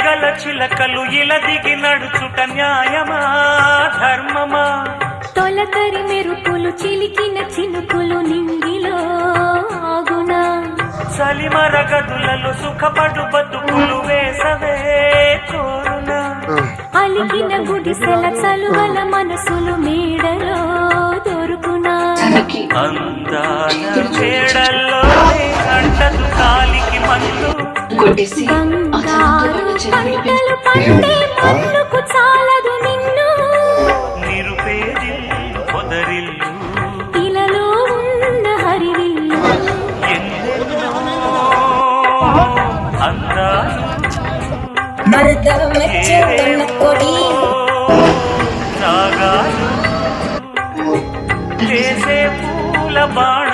తెలివిగల చిలకలు ఇలా దిగి నడుచుట న్యాయమా ధర్మమా తొలకరి మెరుపులు చిలికిన చినుకులు నింగిలో ఆగునా చలిమర గదులలో సుఖపడు బతుకులు వేసవే కోరునా అలిగిన గుడిసెల చలువల మనసులు మేడలో దొరుకునా అందాల మేడల్లో అంటదు కాలికి మందు బంగారు పంటలు పండే మన్నుకు చాలదు నిన్ను నిరుపేది పొదరిల్లు ఇలలో ఉన్న హరివిల్లు ఎన్నెన్నో అందాలు సాగాలు చేసే పూల బాణ